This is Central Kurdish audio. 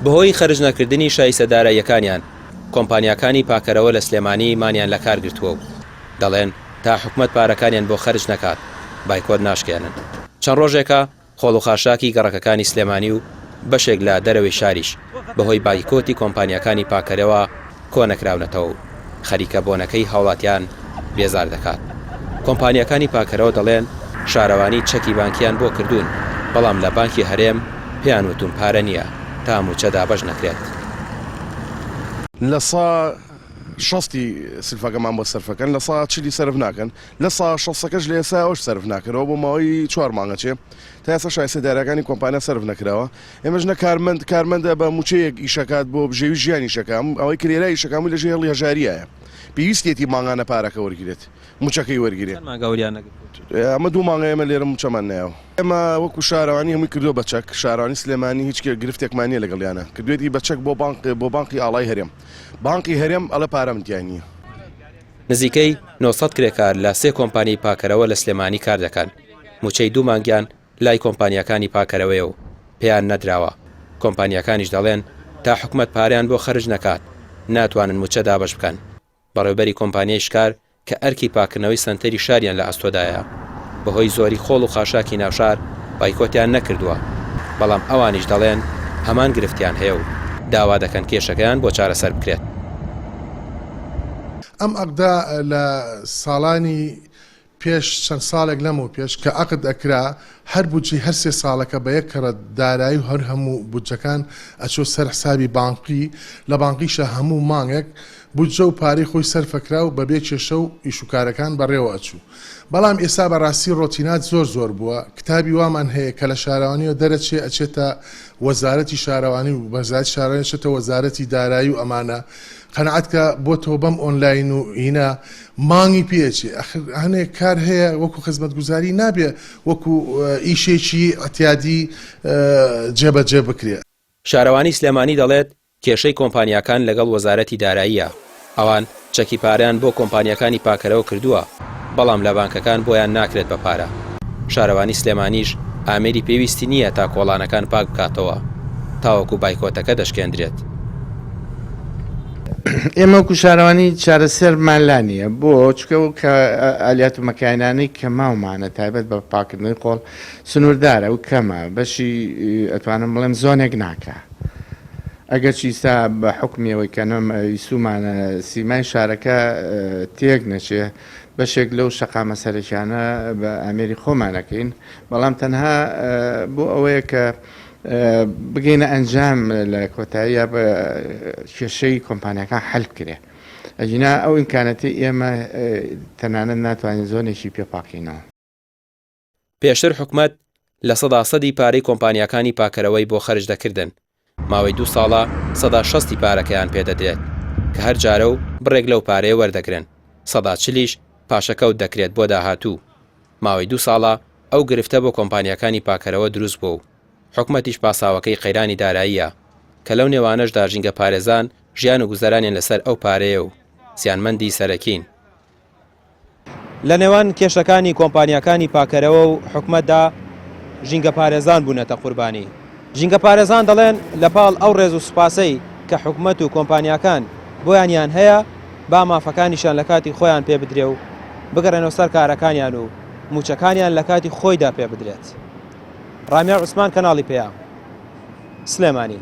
بەهۆی خەرج نەکردنی شایستەداراییەکانیان کۆمپانیاکانی پاکەرەوە لە سلێمانی مانیان لە کار گرتووە و دەڵێن تا حکومەت پارەکانیان بۆ خەرج نەکات بایکۆت ناشکێنن. چەند ڕۆژێکە خۆڵ و خاشاکی گەڕەکەکانی سلێمانی و بەشێک لە دەرەوەی شاریش بەهۆی بایکۆتی کۆمپانیاکانی پاکەرەوە کۆنەکراونەتەوە و خەریکە بۆنەکەی هاوڵاتیان بێزار دەکات. کۆمپانیاکانی پاکەرەوە دەڵێن شارەوانی چەکی بانکیان بۆ کردوون بەڵام لە بانکی هەرێم پێیان وتون پارە نییە تا موچە دابەش نەکرێت. لە سا شەستی سلفەکەمان بۆ سەرفەکەن لە سا چلی سەرف ناکەن لە سا شەسەکەش لە ئێستا ئەوش سەرف ناکەرەوە بۆ ماوەی 4 مانگە چێ تا ئێستا شایستەدارەکانی کۆمپانیا سەرف نەکراوە. ئێمەش نە کارمەندە بە موچەیەک ئیشەکات بۆ بژێوی ژیانی ئیشەکەم ئەوەی کرێرای ئیشەکەمی لە ژێر هێڵی هەژاریایە پێویستێتی ماگانە پارەکە وەرگێت موچەکەی وەرگێت. ئەمە 2 مانگە ئێمە لێرە موچەمان نایەوە. ئێمە وەکو شارەوانی هەمووی کردو بە چەک شارانی سلێمانی هیچ گرفتێکمانە لەگەڵیانە کردوێتی بە چەک بۆ بانقی ئاڵای هەرێم بانقی هەرێم ئەلە پارەمتیان نییە. نزیکەی 900 کرێکار لە 3 کۆمپانی پاکەرەوە لە سلێمانی کار دەکەن. موچەی 2 مانگیان لای کۆمپانیاکانی پاکەرەوەیە و پێیان نەدراوە. کۆمپانیاکانیش دەڵێن تا حکومەت پاریان بۆ خەرج نەکات ناتوانن موچە دابەش بکەن. بەڕێوەبەری کۆمپانیای شکار کە ئەرکی پاکردنەوەی سنتەری شاریان لە ئەستۆدایە بەهۆی زۆری خۆڵ و خاشاکی ناوشار بایکۆتیان نەکردووە بەڵام ئەوانیش دەڵێن هەمان گرفتیان هەیە و داوا دەکەن کێشەکەیان بۆ چارەسەر بکرێت. ئەم ئەقدا لە ساڵانی پێش چەند ساڵێک لەمەوە پێش کە عقد ئەکرا هەر بودجی هەر 3 ساڵەکە بە یەک کەڕە دارایی و هەر هەموو بودجەکان ئەچۆ سەر حسابی بانقی لە بانقیشە هەموو مانگێک بودجە و پارەی خۆی سەرفەکرا و بەبێ کێشە و ئیشوکارەکان بەڕێوە ئەچوو. بەڵام ئێستا بەڕاستی ڕۆتینات زۆر بووە. کتابی وامان هەیە کە لە شارەوانیەوە دەرەچێ ئەچێتە وەزارەتی شارەوانی و وەزارەتی شارەوانی چێتە وەزارەتی دارایی و ئەمانە قەنەعەت کە بۆ تۆ بەم ئۆنلاین و هینە مانگی پێچێ هەنێک کار هەیە وەکو خزمەتگوزاری نابێ وەکو ئیشێکی ئەتیادی جێبەجێ بکرێت. شارەوانی سلێمانی دەڵێت کێشەی کۆمپانیاکان لەگەڵ وەزارەتی داراییە. ئەوان چەکی پاریان بۆ کۆمپانیاکانی پاکەرەوە کردووە بەڵام لە بانکەکان بۆیان ناکرێت بە پارە. شارەوانی سلێمانیش ئامێری پێویستی نییە تا کۆڵانەکان پاک بکاتەوە تاوەکو بایکۆتەکە دەشکێندرێت. ئێمە وەکو شارەوانی چارەسەرمان لا نییە بۆ چکە و کە ئالیات و مەکانانەی کە ماومانە تایبەت بە پاکردنەوەی قۆڵ سنووردارە و کەمە بەشی ئەتوانم بڵێم زۆنێک ناکە. ئەگەر چیستا بە حکمیەوەی کەنەم ئیسومانە سیمای شارەکە تێک نەچێ بەشێک لەو شەقامە سەرەکیانە بە ئامێری خۆمانەکەین بەڵام تەنها بۆ ئەوەیە کە بگەینە ئەنجام لە کۆتاییە بە کێشەی کۆمپانیەکان حەل بکرێ. ئەجینا ئەو ئیمکانەتی ئێمە تەنانەت ناتوانین زۆنێکی پێپاکەینەوە. پێشتر حکومەت لە 100% پارەی کۆمپانیاکانی پاکەرەوەی بۆ خەرج دەکردن. ماوەی 2 ساڵە 160 پارەکەیان پێدەدرێت کە هەر جارە و بڕێک لەو پارەیە وەردەگرن. 140 پاشەکەوت دەکرێت بۆ داهاتوو. ماوەی 2 ساڵە ئەو گرفتە بۆ کۆمپانیاکانی پاکەرەوە دروست بوو. حکومەتیش پاساوەکەی قەیرانی داراییە کە لەو نێوانەشدا ژینگە پارێزان ژیان و گوزەرانیان لەسەر ئەو پارەیە و زیانمەندی سەرەکین. لە نێوان کێشەکانی کۆمپانیاکانی پاکەرەوە و حکومەتدا ژینگە پارێزان بوونەتە قوربانی. ژینگە پارێزان دەڵێن لەپاڵ ئەو ڕێز و سوپاسەی کە حکومەت و کۆمپانیاکان بۆیانیان هەیە با مافەکانیشان لە کاتی خۆیان پێ بدرێ و بگەڕێنەوە سەر کارەکانیان و موچەکانیان لە کاتی خۆیدا پێ بدرێت. ڕامیا عوسمان کەناڵی پێیان سلێمانی.